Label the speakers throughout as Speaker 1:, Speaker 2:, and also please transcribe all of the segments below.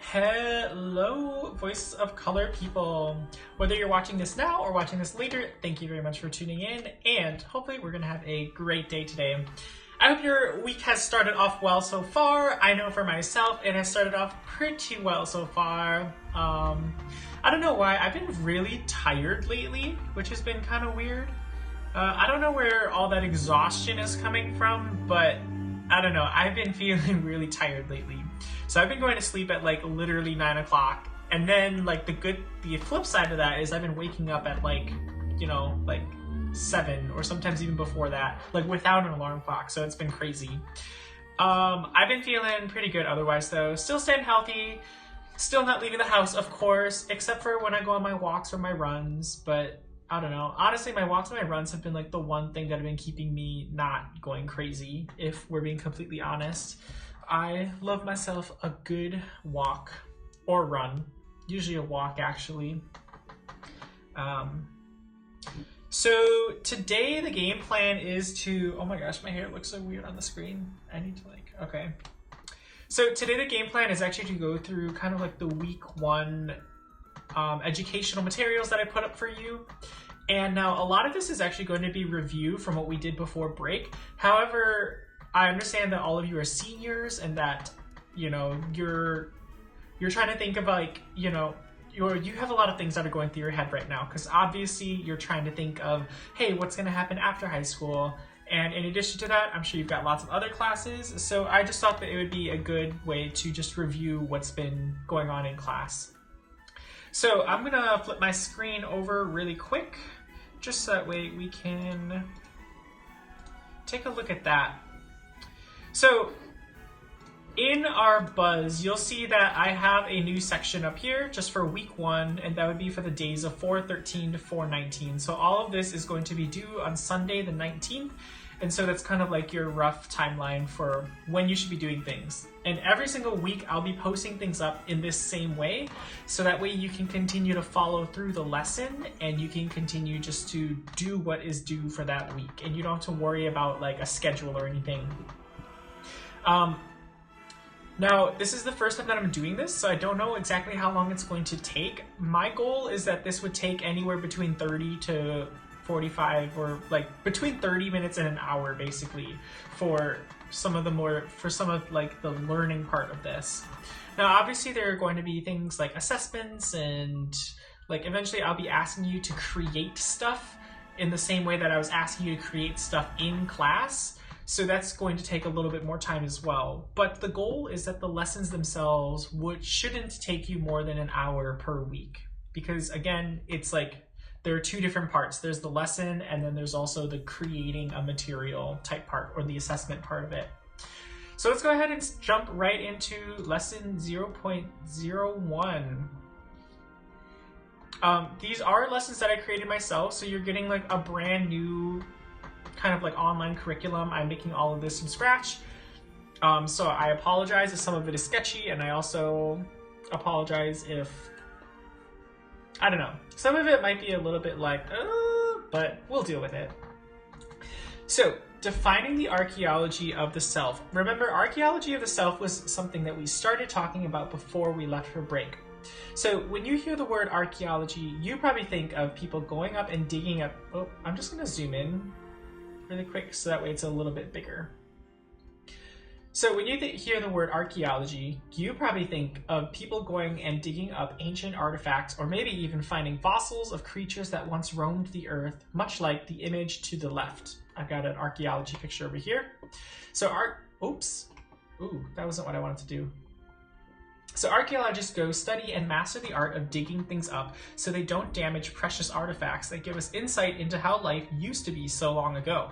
Speaker 1: Hello, Voices of Color people. Whether you're watching this now or watching this later, thank you very much for tuning in, and hopefully we're gonna have a great day today. I hope your week has started off well so far. I know for myself, it has started off pretty well so far. I don't know why, I've been really tired lately, which has been kind of weird. I don't know where all that exhaustion is coming from, but I don't know, I've been feeling really tired lately. So I've been going to sleep at like literally 9 o'clock, and then like the flip side of that is I've been waking up at like 7 or sometimes even before that, like without an alarm clock. So it's been crazy. I've been feeling pretty good otherwise though. Still staying healthy, still not leaving the house, of course, except for when I go on my walks or my runs. But I don't know. Honestly, my walks and my runs have been like the one thing that have been keeping me not going crazy, if we're being completely honest. I love myself a good walk or run, usually a walk actually. So today the game plan is to, oh my gosh, my hair looks so weird on the screen. I need to okay. So today the game plan is actually to go through kind of like the week 1 educational materials that I put up for you. And now a lot of this is actually going to be review from what we did before break. However, I understand that all of you are seniors and that, you're trying to think of like, you have a lot of things that are going through your head right now, because obviously you're trying to think of, hey, what's going to happen after high school? And in addition to that, I'm sure you've got lots of other classes. So I just thought that it would be a good way to just review what's been going on in class. So I'm going to flip my screen over really quick, just so that way we can take a look at that. So in our buzz, you'll see that I have a new section up here just for week 1, and that would be for the days of 4/13 to 4/19. So all of this is going to be due on Sunday the 19th, and so that's kind of like your rough timeline for when you should be doing things. And every single week I'll be posting things up in this same way, so that way you can continue to follow through the lesson and you can continue just to do what is due for that week, and you don't have to worry about like a schedule or anything. Now, this is the first time that I'm doing this, so I don't know exactly how long it's going to take. My goal is that this would take anywhere between 30 to 45, or like between 30 minutes and an hour, basically, for some of like the learning part of this. Now, obviously there are going to be things like assessments, and like eventually I'll be asking you to create stuff in the same way that I was asking you to create stuff in class. So that's going to take a little bit more time as well. But the goal is that the lessons themselves shouldn't take you more than an hour per week. Because again, it's like there are 2 different parts. There's the lesson, and then there's also the creating a material type part, or the assessment part of it. So let's go ahead and jump right into lesson 0.01. These are lessons that I created myself, so you're getting like a brand new kind of like online curriculum. I'm making all of this from scratch. So I apologize if some of it is sketchy, and I also apologize if, I don't know, some of it might be a little bit like, but we'll deal with it. So, defining the archaeology of the self. Remember, archaeology of the self was something that we started talking about before we left for break. So when you hear the word archaeology, you probably think of people going up and digging up, I'm just gonna zoom in really quick so that way it's a little bit bigger. So when you hear the word archaeology, you probably think of people going and digging up ancient artifacts, or maybe even finding fossils of creatures that once roamed the earth, much like the image to the left. I've got an archaeology picture over here. So that wasn't what I wanted to do. So archaeologists go study and master the art of digging things up so they don't damage precious artifacts that give us insight into how life used to be so long ago.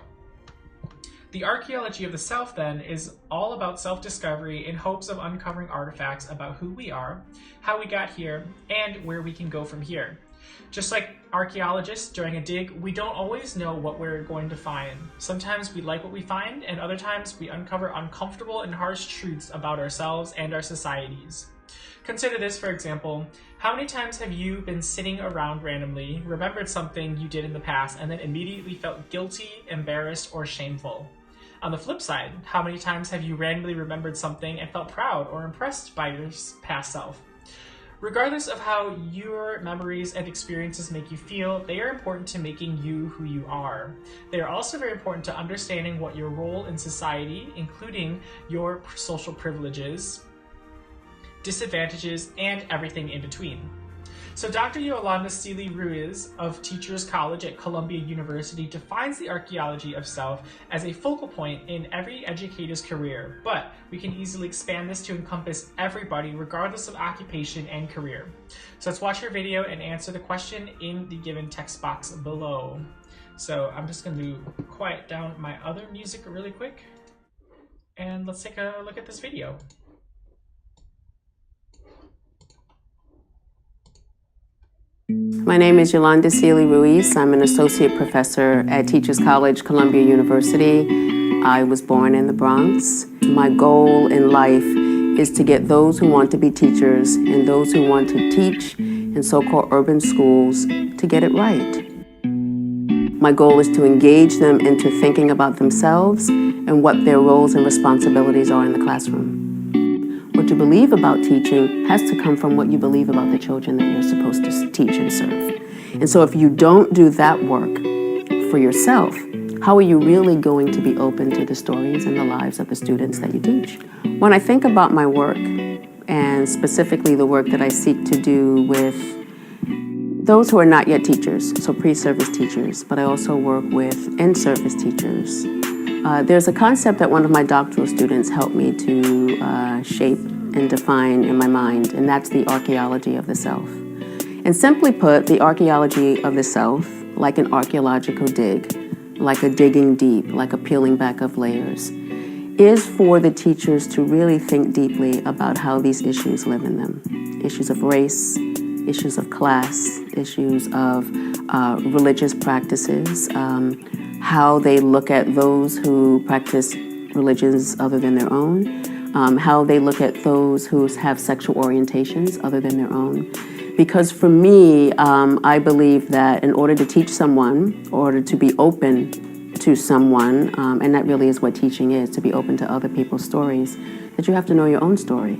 Speaker 1: The archaeology of the self, then, is all about self-discovery in hopes of uncovering artifacts about who we are, how we got here, and where we can go from here. Just like archaeologists during a dig, we don't always know what we're going to find. Sometimes we like what we find, and other times we uncover uncomfortable and harsh truths about ourselves and our societies. Consider this, for example. How many times have you been sitting around randomly, remembered something you did in the past, and then immediately felt guilty, embarrassed, or shameful? On the flip side, how many times have you randomly remembered something and felt proud or impressed by your past self? Regardless of how your memories and experiences make you feel, they are important to making you who you are. They are also very important to understanding what your role in society, including your social privileges, disadvantages, and everything in between. So Dr. Yolanda Seeley Ruiz of Teachers College at Columbia University defines the archaeology of self as a focal point in every educator's career, but we can easily expand this to encompass everybody regardless of occupation and career. So let's watch her video and answer the question in the given text box below. So I'm just going to quiet down my other music really quick, and let's take a look at this video.
Speaker 2: My name is Yolanda Seeley Ruiz. I'm an associate professor at Teachers College, Columbia University. I was born in the Bronx. My goal in life is to get those who want to be teachers and those who want to teach in so-called urban schools to get it right. My goal is to engage them into thinking about themselves and what their roles and responsibilities are in the classroom. What you believe about teaching has to come from what you believe about the children that you're supposed to teach and serve. And so if you don't do that work for yourself, how are you really going to be open to the stories and the lives of the students that you teach? When I think about my work, and specifically the work that I seek to do with those who are not yet teachers, so pre-service teachers, but I also work with in-service teachers. There's a concept that one of my doctoral students helped me to shape and define in my mind, and that's the archaeology of the self. And simply put, the archaeology of the self, like an archaeological dig, like a digging deep, like a peeling back of layers, is for the teachers to really think deeply about how these issues live in them. Issues of race, issues of class, issues of religious practices, how they look at those who practice religions other than their own, how they look at those who have sexual orientations other than their own. Because for me, I believe that in order to teach someone, in order to be open to someone, and that really is what teaching is, to be open to other people's stories, that you have to know your own story,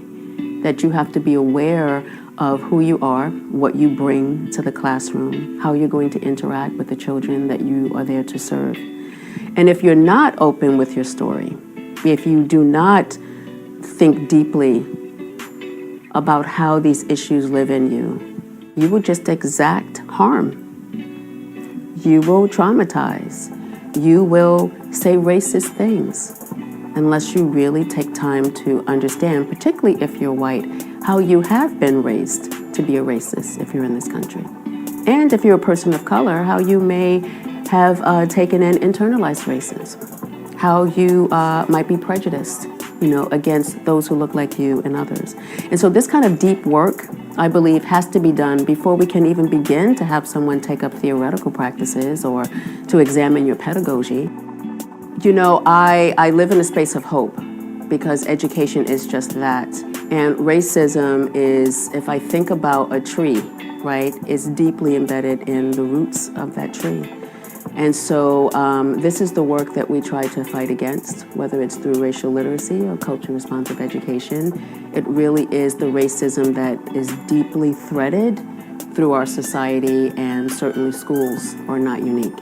Speaker 2: that you have to be aware of who you are, what you bring to the classroom, how you're going to interact with the children that you are there to serve. And if you're not open with your story, if you do not think deeply about how these issues live in you, you will just exact harm. You will traumatize. You will say racist things unless you really take time to understand, particularly if you're white, how you have been raised to be a racist if you're in this country. And if you're a person of color, how you may have taken in internalized racism, how you might be prejudiced, against those who look like you and others. And so this kind of deep work, I believe, has to be done before we can even begin to have someone take up theoretical practices or to examine your pedagogy. I live in a space of hope because education is just that. And racism is, if I think about a tree, right, is deeply embedded in the roots of that tree. And so this is the work that we try to fight against, whether it's through racial literacy or culturally responsive education. It really is the racism that is deeply threaded through our society, and certainly schools are not unique.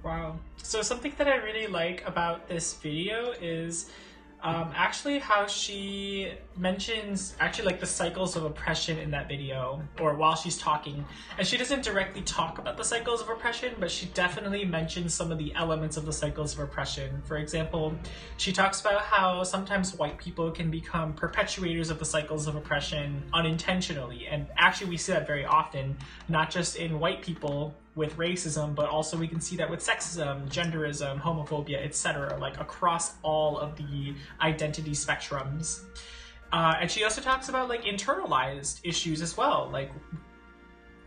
Speaker 1: Wow. So something that I really like about this video is actually how she mentions like the cycles of oppression in that video, or while she's talking. And she doesn't directly talk about the cycles of oppression, but she definitely mentions some of the elements of the cycles of oppression. For example, she talks about how sometimes white people can become perpetuators of the cycles of oppression unintentionally. And actually we see that very often, not just in white people with racism, but also we can see that with sexism, genderism, homophobia, etc., like across all of the identity spectrums. And she also talks about like internalized issues as well, like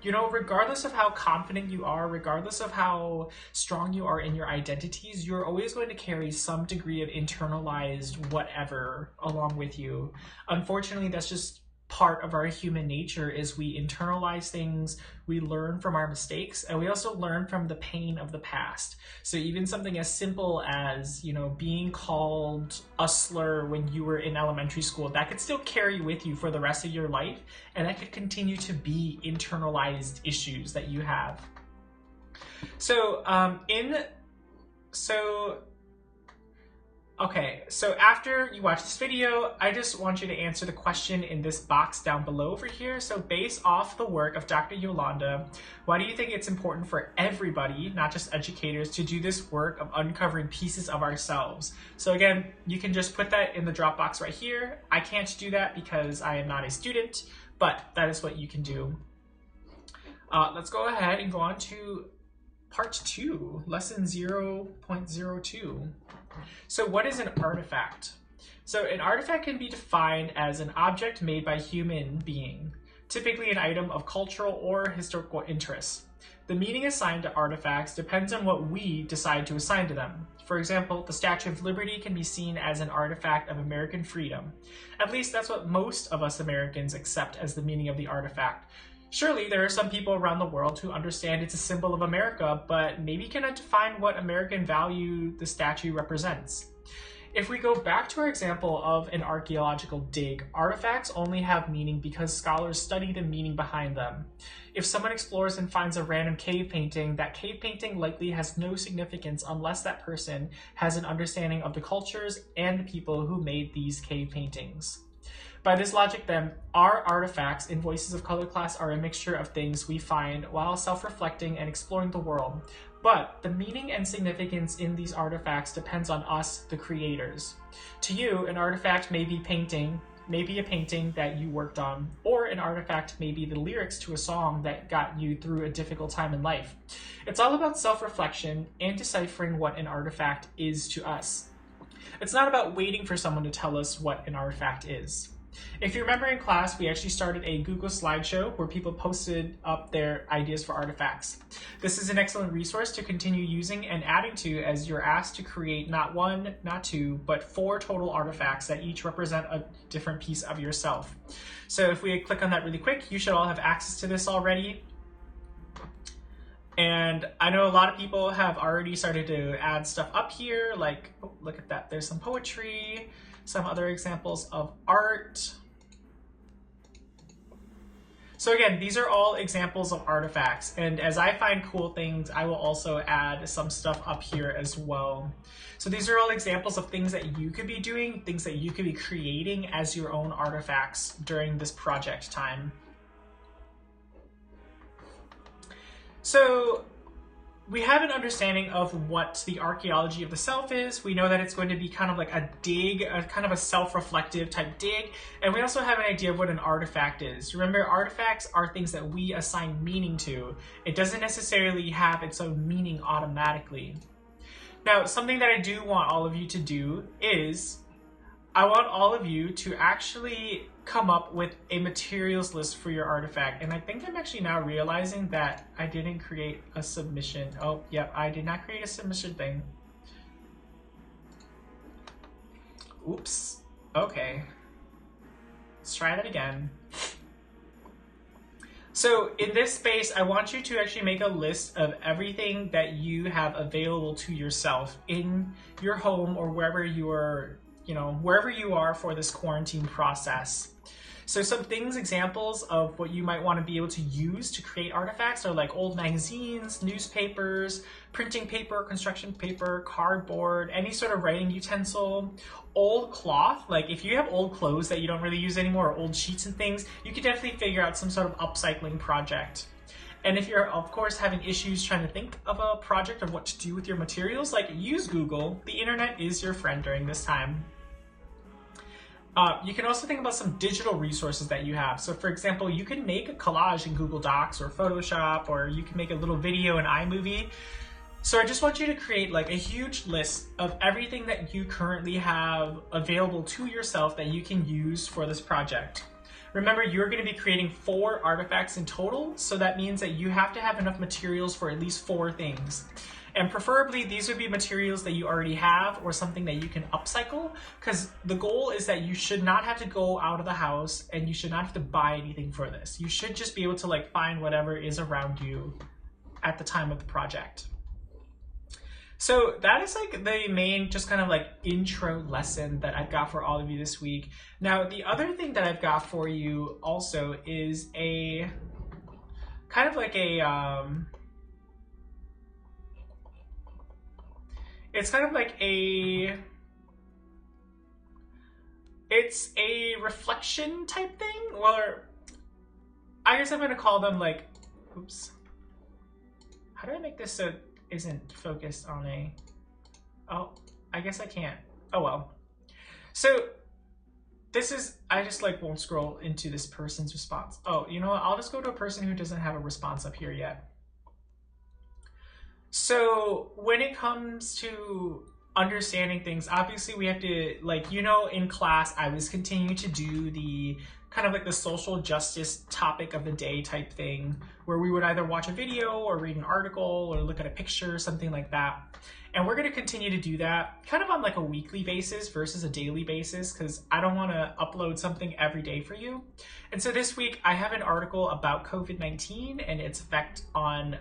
Speaker 1: You know, regardless of how confident you are, regardless of how strong you are in your identities, you're always going to carry some degree of internalized whatever along with you. Unfortunately, that's just part of our human nature, is we internalize things, we learn from our mistakes, and we also learn from the pain of the past. So even something as simple as, you know, being called a slur when you were in elementary school, that could still carry with you for the rest of your life, and that could continue to be internalized issues that you have. So okay, so after you watch this video, I just want you to answer the question in this box down below over here. So based off the work of Dr. Yolanda, why do you think it's important for everybody, not just educators, to do this work of uncovering pieces of ourselves? So again, you can just put that in the drop box right here. I can't do that because I am not a student, but that is what you can do. Let's go ahead and go on to Part 2, Lesson 0.02. So what is an artifact? So an artifact can be defined as an object made by a human being, typically an item of cultural or historical interest. The meaning assigned to artifacts depends on what we decide to assign to them. For example, the Statue of Liberty can be seen as an artifact of American freedom. At least that's what most of us Americans accept as the meaning of the artifact. Surely there are some people around the world who understand it's a symbol of America, but maybe cannot define what American value the statue represents. If we go back to our example of an archaeological dig, artifacts only have meaning because scholars study the meaning behind them. If someone explores and finds a random cave painting, that cave painting likely has no significance unless that person has an understanding of the cultures and the people who made these cave paintings. By this logic then, our artifacts in Voices of Color class are a mixture of things we find while self-reflecting and exploring the world. But the meaning and significance in these artifacts depends on us, the creators. To you, an artifact may be a painting that you worked on, or an artifact may be the lyrics to a song that got you through a difficult time in life. It's all about self-reflection and deciphering what an artifact is to us. It's not about waiting for someone to tell us what an artifact is. If you remember in class, we actually started a Google slideshow where people posted up their ideas for artifacts. This is an excellent resource to continue using and adding to as you're asked to create not one, not two, but 4 total artifacts that each represent a different piece of yourself. So if we click on that really quick, you should all have access to this already. And I know a lot of people have already started to add stuff up here, like, oh, look at that, there's some poetry, some other examples of art. So again, these are all examples of artifacts, and as I find cool things, I will also add some stuff up here as well. So these are all examples of things that you could be doing, things that you could be creating as your own artifacts during this project time. So we have an understanding of what the archaeology of the self is. We know that it's going to be kind of like a dig, a kind of a self-reflective type dig. And we also have an idea of what an artifact is. Remember, artifacts are things that we assign meaning to. It doesn't necessarily have its own meaning automatically. Now, something that I do want all of you to do is, I want all of you to actually come up with a materials list for your artifact. And I think I'm actually now realizing that I didn't create a submission. Oh, yep, I did not create a submission thing. Oops. Okay. Let's try that again. So in this space, I want you to actually make a list of everything that you have available to yourself in your home or wherever you are, wherever you are for this quarantine process. So some things, examples of what you might want to be able to use to create artifacts are like old magazines, newspapers, printing paper, construction paper, cardboard, any sort of writing utensil, old cloth. Like if you have old clothes that you don't really use anymore, or old sheets and things, you could definitely figure out some sort of upcycling project. And if you're, of course, having issues trying to think of a project of what to do with your materials, like use Google. The internet is your friend during this time. You can also think about some digital resources that you have. So for example, you can make a collage in Google Docs or Photoshop, or you can make a little video in iMovie. So I just want you to create like a huge list of everything that you currently have available to yourself that you can use for this project. Remember, you're going to be creating 4 artifacts in total, so that means that you have to have enough materials for at least 4 things. And preferably, these would be materials that you already have or something that you can upcycle, because the goal is that you should not have to go out of the house and you should not have to buy anything for this. You should just be able to like find whatever is around you at the time of the project. So that is like the main just kind of like intro lesson that I've got for all of you this week. Now, the other thing that I've got for you also is a kind of like a, it's kind of like it's a reflection type thing, or I guess I'm gonna call them like, oops. How do I make this so it isn't focused on a, oh, I guess I can't. Oh well. So this is, I just like won't scroll into this person's response. Oh, you know what? I'll just go to a person who doesn't have a response up here yet. So when it comes to understanding things, obviously we have to, like, you know, in class, I was continuing to do the kind of like the social justice topic of the day type thing, where we would either watch a video or read an article or look at a picture, something like that. And we're going to continue to do that kind of on like a weekly basis versus a daily basis, because I don't want to upload something every day for you. And so this week I have an article about COVID-19 and its effect on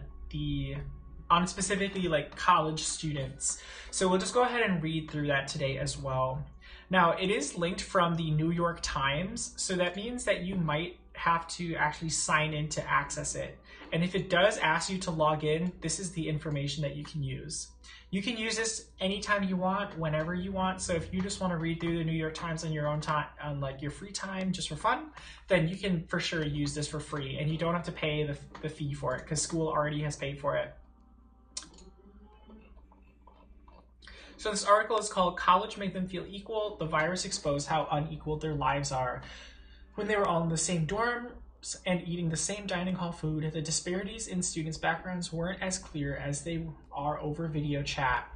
Speaker 1: specifically like college students. So we'll just go ahead and read through that today as well. Now, it is linked from the New York Times, so that means that you might have to actually sign in to access it. And if it does ask you to log in, this is the information that you can use. You can use this anytime you want, whenever you want. So if you just want to read through the New York Times on your own time, on like your free time, just for fun, then you can for sure use this for free, and you don't have to pay the fee for it because school already has paid for it. So this article is called "College Made Them Feel Equal. The Virus Exposed How Unequal Their Lives Are. When they were all in the same dorms and eating the same dining hall food, the disparities in students' backgrounds weren't as clear as they are over video chat."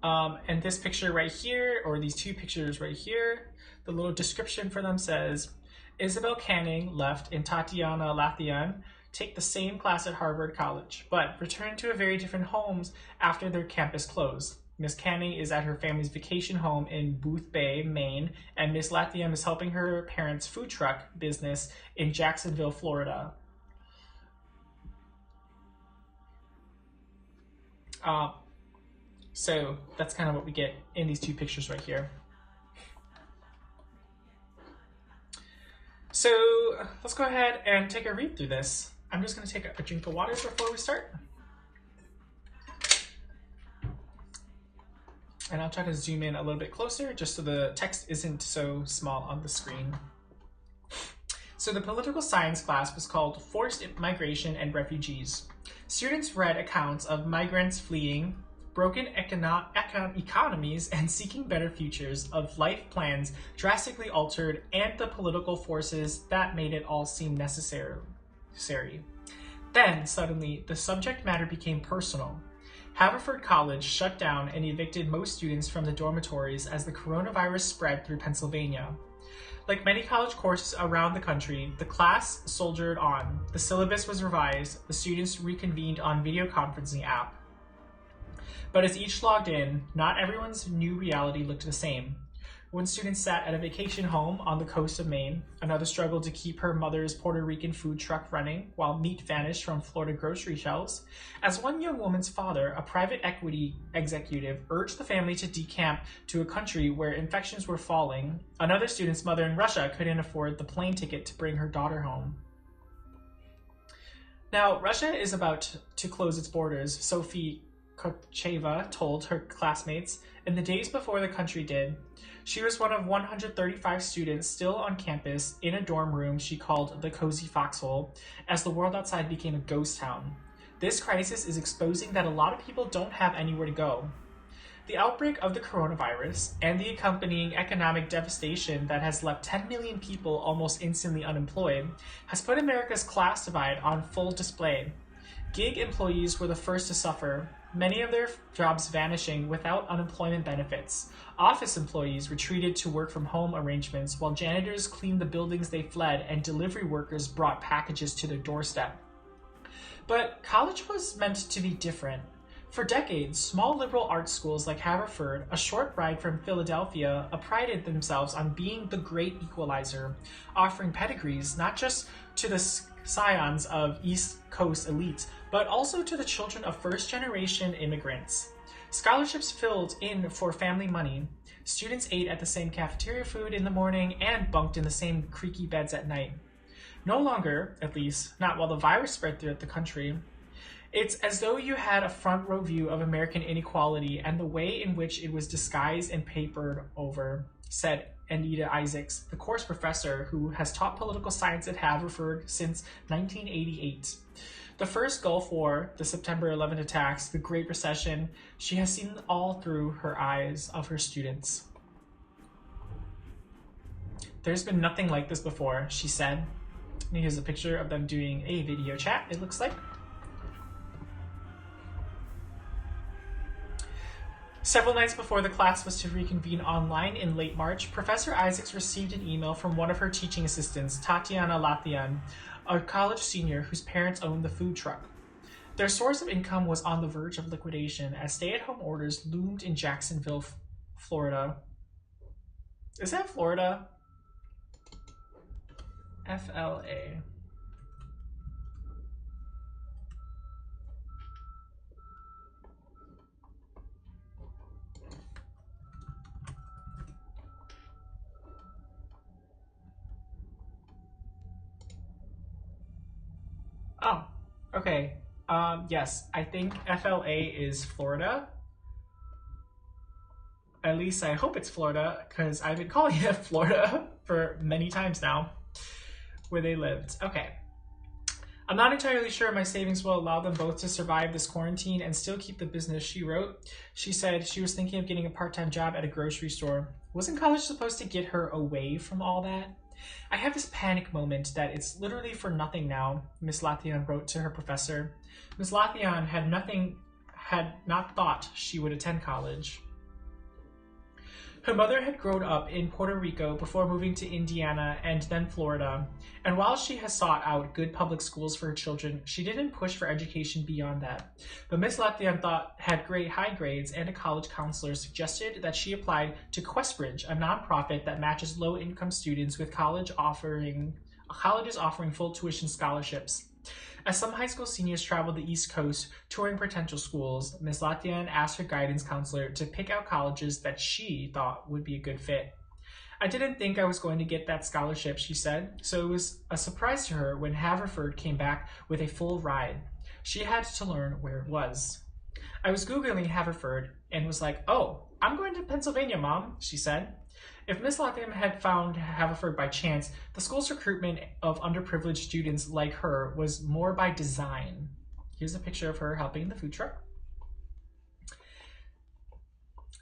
Speaker 1: And this picture right here, or these 2 pictures right here, the little description for them says, Isabel Canning left and Tatiana Lathian take the same class at Harvard College, but returned to a very different homes after their campus closed. Miss Canning is at her family's vacation home in Booth Bay, Maine, and Miss Lathian is helping her parents' food truck business in Jacksonville, Florida. So that's kind of what we get in these 2 pictures right here. So let's go ahead and take a read through this. I'm just going to take a drink of water before we start. And I'll try to zoom in a little bit closer just so the text isn't so small on the screen. So the political science class was called Forced Migration and Refugees. Students read accounts of migrants fleeing, broken economies and seeking better futures, of life plans drastically altered, and the political forces that made it all seem necessary. Then, suddenly, the subject matter became personal. Haverford College shut down and evicted most students from the dormitories as the coronavirus spread through Pennsylvania. Like many college courses around the country, the class soldiered on. The syllabus was revised, the students reconvened on video conferencing app. But as each logged in, not everyone's new reality looked the same. One student sat at a vacation home on the coast of Maine. Another struggled to keep her mother's Puerto Rican food truck running while meat vanished from Florida grocery shelves. As one young woman's father, a private equity executive, urged the family to decamp to a country where infections were falling, another student's mother in Russia couldn't afford the plane ticket to bring her daughter home. Now, Russia is about to close its borders, Sophie Kocheva told her classmates. In the days before the country did, she was one of 135 students still on campus in a dorm room she called the Cozy Foxhole, as the world outside became a ghost town. This crisis is exposing that a lot of people don't have anywhere to go. The outbreak of the coronavirus and the accompanying economic devastation that has left 10 million people almost instantly unemployed has put America's class divide on full display. Gig employees were the first to suffer. many of their jobs vanishing without unemployment benefits. Office employees retreated to work from home arrangements, while janitors cleaned the buildings they fled and delivery workers brought packages to their doorstep. But college was meant to be different. For decades, small liberal arts schools like Haverford, a short ride from Philadelphia, prided themselves on being the great equalizer, offering pedigrees not just to the scions of East Coast elites, but also to the children of first-generation immigrants. Scholarships filled in for family money. Students ate at the same cafeteria food in the morning and bunked in the same creaky beds at night. No longer, at least, not while the virus spread throughout the country. It's as though you had a front row view of American inequality and the way in which it was disguised and papered over, said Anita Isaacs, the course professor who has taught political science at Haverford since 1988. The first Gulf War, the September 11th attacks, the Great Recession, she has seen all through her eyes of her students. There's been nothing like this before, she said. And here's a picture of them doing a video chat, it looks like. Several nights before the class was to reconvene online in late March, Professor Isaacs received an email from one of her teaching assistants, Tatiana Lathian, a college senior whose parents owned the food truck. Their source of income was on the verge of liquidation as stay-at-home orders loomed in Jacksonville, Florida. Is that Florida? FLA. Oh, okay. Yes, I think FLA is Florida. At least I hope it's Florida, because I've been calling it Florida for many times now, where they lived. Okay. I'm not entirely sure my savings will allow them both to survive this quarantine and still keep the business, she wrote. She said she was thinking of getting a part-time job at a grocery store. Wasn't college supposed to get her away from all that? I have this panic moment that it's literally for nothing now, Miss Lathian wrote to her professor. Miss Lathian had not thought she would attend college. Her mother had grown up in Puerto Rico before moving to Indiana and then Florida, and while she has sought out good public schools for her children, she didn't push for education beyond that. But Miss Lathian had high grades, and a college counselor suggested that she applied to Questbridge, a nonprofit that matches low-income students with colleges offering full tuition scholarships. As some high school seniors traveled the East Coast, touring potential schools, Ms. Lathian asked her guidance counselor to pick out colleges that she thought would be a good fit. I didn't think I was going to get that scholarship, she said, so it was a surprise to her when Haverford came back with a full ride. She had to learn where it was. I was Googling Haverford and was like, oh, I'm going to Pennsylvania, Mom, she said. If Miss Lathian had found Haverford by chance, the school's recruitment of underprivileged students like her was more by design. Here's a picture of her helping the food truck.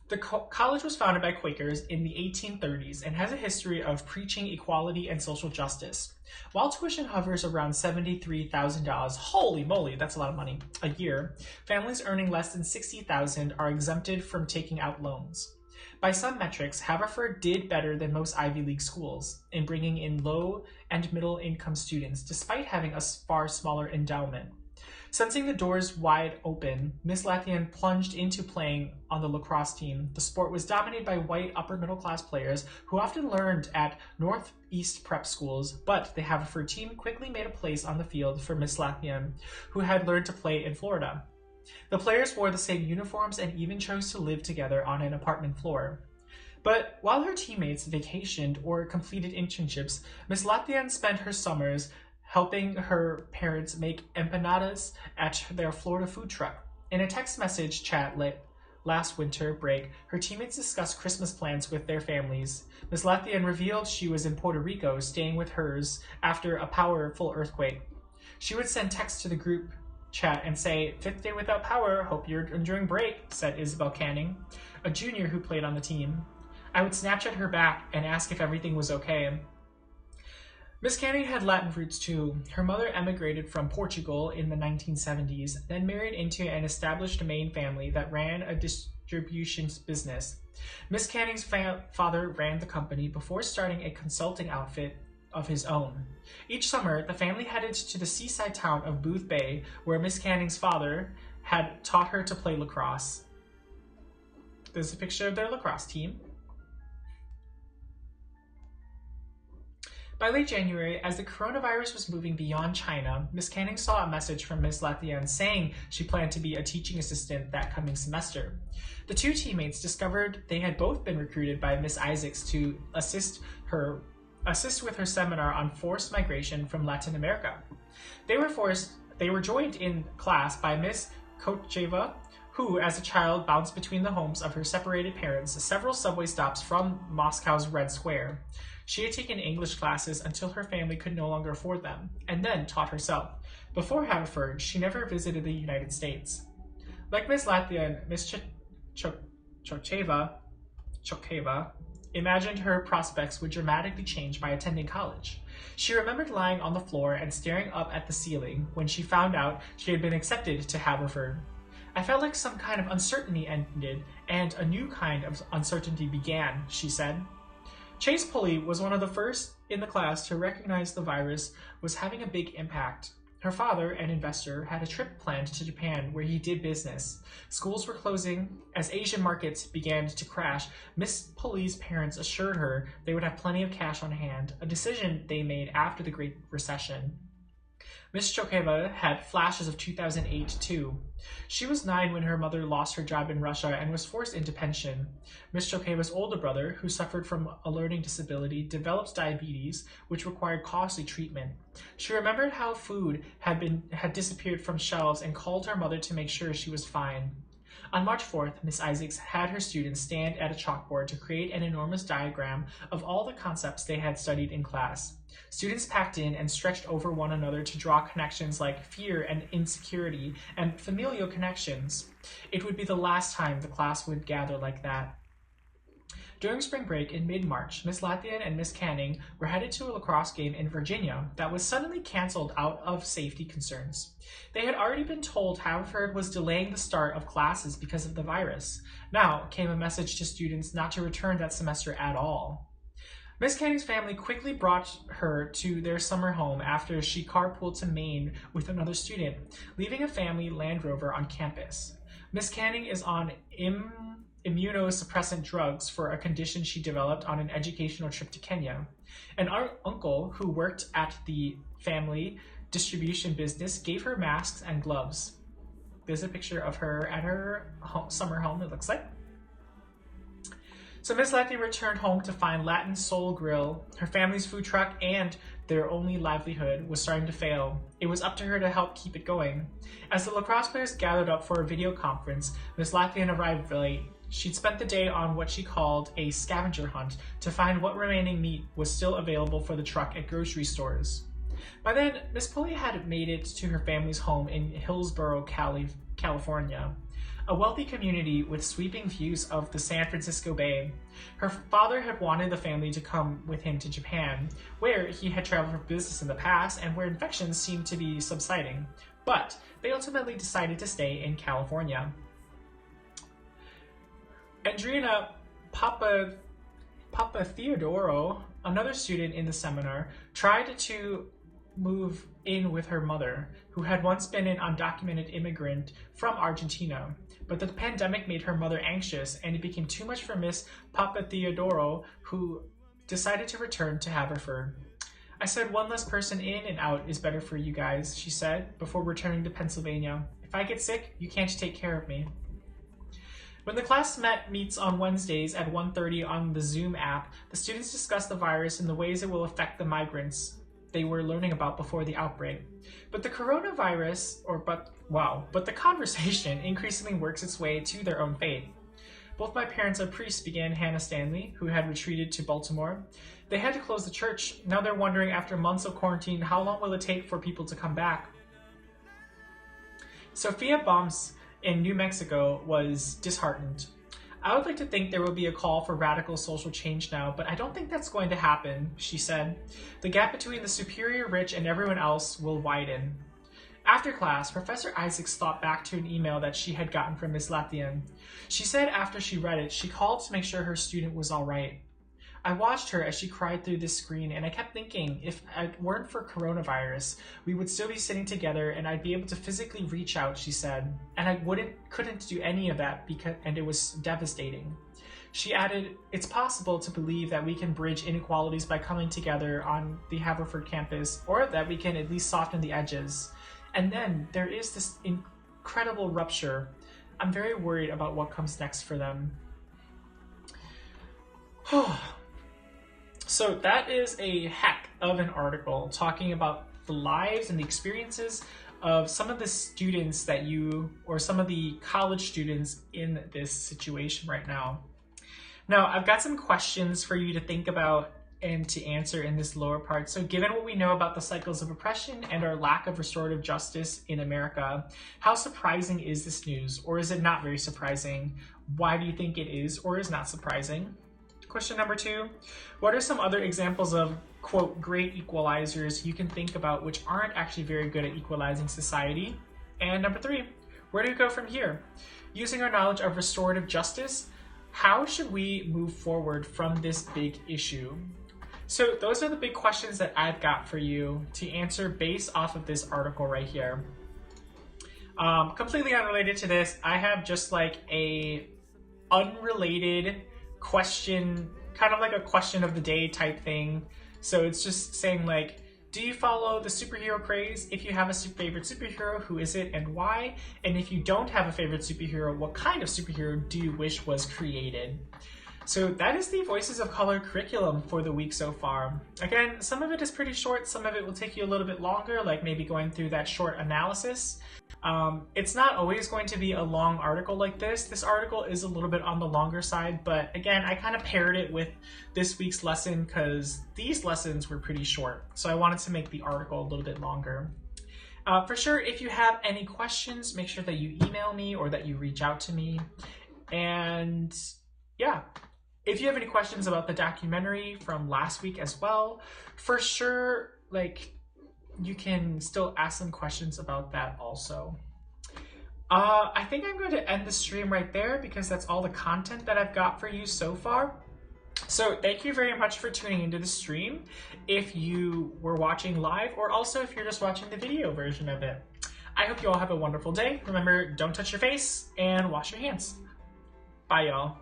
Speaker 1: The college was founded by Quakers in the 1830s and has a history of preaching equality and social justice. While tuition hovers around $73,000, holy moly, that's a lot of money, a year, families earning less than $60,000 are exempted from taking out loans. By some metrics, Haverford did better than most Ivy League schools in bringing in low and middle income students, despite having a far smaller endowment. Sensing the doors wide open, Miss Lathian plunged into playing on the lacrosse team. The sport was dominated by white upper middle class players who often learned at Northeast prep schools, but the Haverford team quickly made a place on the field for Miss Lathian, who had learned to play in Florida. The players wore the same uniforms and even chose to live together on an apartment floor. But while her teammates vacationed or completed internships, Miss Lathian spent her summers helping her parents make empanadas at their Florida food truck. In a text message chat last winter break, her teammates discussed Christmas plans with their families. Miss Lathian revealed she was in Puerto Rico staying with hers after a powerful earthquake. She would send texts to the group chat and say, "Fifth day without power, hope you're enjoying break," said Isabel Canning, a junior who played on the team. I would Snapchat her back and ask if everything was okay. Miss Canning had Latin roots too. Her mother emigrated from Portugal in the 1970s, then married into an established Maine family that ran a distribution business. Miss Canning's father ran the company before starting a consulting outfit of his own. Each summer, the family headed to the seaside town of Booth Bay, where Miss Canning's father had taught her to play lacrosse. There's a picture of their lacrosse team. By late January, as the coronavirus was moving beyond China, Miss Canning saw a message from Miss Lathian saying she planned to be a teaching assistant that coming semester. The two teammates discovered they had both been recruited by Miss Isaacs to assist with her seminar on forced migration from Latin America. They were joined in class by Miss Kocheva, who, as a child, bounced between the homes of her separated parents several subway stops from Moscow's Red Square. She had taken English classes until her family could no longer afford them, and then taught herself. Before Haverford, she never visited the United States. Like Miss Latvia, Miss Chokcheva imagined her prospects would dramatically change by attending college. She remembered lying on the floor and staring up at the ceiling when she found out she had been accepted to Haverford. I felt like some kind of uncertainty ended and a new kind of uncertainty began, she said. Chase Pulley was one of the first in the class to recognize the virus was having a big impact. Her father, an investor, had a trip planned to Japan where he did business. Schools were closing. As Asian markets began to crash, Miss Pulley's parents assured her they would have plenty of cash on hand, a decision they made after the Great Recession. Miss Chokeva had flashes of 2008 too. She was 9 when her mother lost her job in Russia and was forced into pension. Miss Chokeva's older brother, who suffered from a learning disability, developed diabetes, which required costly treatment. She remembered how food had disappeared from shelves and called her mother to make sure she was fine. On March 4th, Miss Isaacs had her students stand at a chalkboard to create an enormous diagram of all the concepts they had studied in class. Students packed in and stretched over one another to draw connections like fear and insecurity and familial connections. It would be the last time the class would gather like that. During spring break in mid-March, Miss Lathian and Miss Canning were headed to a lacrosse game in Virginia that was suddenly canceled out of safety concerns. They had already been told Haverford was delaying the start of classes because of the virus. Now came a message to students not to return that semester at all. Miss Canning's family quickly brought her to their summer home after she carpooled to Maine with another student, leaving a family Land Rover on campus. Miss Canning is on immunosuppressant drugs for a condition she developed on an educational trip to Kenya. An uncle who worked at the family distribution business gave her masks and gloves. There's a picture of her at her summer home, it looks like. So Miss Lathian returned home to find Latin Soul Grill, her family's food truck, and their only livelihood was starting to fail. It was up to her to help keep it going. As the lacrosse players gathered up for a video conference, Miss Lathian arrived late. She'd spent the day on what she called a scavenger hunt to find what remaining meat was still available for the truck at grocery stores. By then, Miss Pulley had made it to her family's home in Hillsborough, California, a wealthy community with sweeping views of the San Francisco Bay. Her father had wanted the family to come with him to Japan, where he had traveled for business in the past and where infections seemed to be subsiding, but they ultimately decided to stay in California. Andrina Papa Theodoro, another student in the seminar, tried to move in with her mother, who had once been an undocumented immigrant from Argentina. But the pandemic made her mother anxious, and it became too much for Miss Papa Theodoro, who decided to return to Haverford. I said one less person in and out is better for you guys, she said, before returning to Pennsylvania. If I get sick, you can't take care of me. When the class meets on Wednesdays at 1:30 on the Zoom app, the students discuss the virus and the ways it will affect the migrants they were learning about before the outbreak. But the the conversation increasingly works its way to their own fate. Both my parents are priests, began Hannah Stanley, who had retreated to Baltimore. They had to close the church. Now they're wondering, after months of quarantine, how long will it take for people to come back? Sophia Bombs in New Mexico was disheartened. I would like to think there will be a call for radical social change now, but I don't think that's going to happen, she said. The gap between the superior rich and everyone else will widen. After class, Professor Isaacs thought back to an email that she had gotten from Miss Lathian. She said after she read it, she called to make sure her student was all right. I watched her as she cried through the screen, and I kept thinking, if it weren't for coronavirus, we would still be sitting together and I'd be able to physically reach out, she said. And I couldn't do any of that and it was devastating. She added, it's possible to believe that we can bridge inequalities by coming together on the Haverford campus, or that we can at least soften the edges. And then there is this incredible rupture. I'm very worried about what comes next for them. So that is a heck of an article talking about the lives and the experiences of some of the students that some of the college students in this situation right now. Now, I've got some questions for you to think about and to answer in this lower part. So given what we know about the cycles of oppression and our lack of restorative justice in America, how surprising is this news? Or is it not very surprising? Why do you think it is or is not surprising? Question number 2, what are some other examples of, quote, great equalizers you can think about which aren't actually very good at equalizing society? And number 3, where do we go from here? Using our knowledge of restorative justice, how should we move forward from this big issue? So those are the big questions that I've got for you to answer based off of this article right here. Completely unrelated to this, I have just like a unrelated question, kind of like a question of the day type thing. So it's just saying like, do you follow the superhero craze? If you have a favorite superhero, who is it and why? And if you don't have a favorite superhero, what kind of superhero do you wish was created? So that is the Voices of Color curriculum for the week so far. Again, some of it is pretty short, some of it will take you a little bit longer, like maybe going through that short analysis. It's not always going to be a long article like this. This article is a little bit on the longer side, but again, I kind of paired it with this week's lesson because these lessons were pretty short. So I wanted to make the article a little bit longer. For sure, if you have any questions, make sure that you email me or that you reach out to me. And yeah, if you have any questions about the documentary from last week as well, for sure, like, you can still ask some questions about that also. I think I'm going to end the stream right there because that's all the content that I've got for you so far. So thank you very much for tuning into the stream if you were watching live, or also if you're just watching the video version of it. I hope you all have a wonderful day. Remember, don't touch your face and wash your hands. Bye, y'all.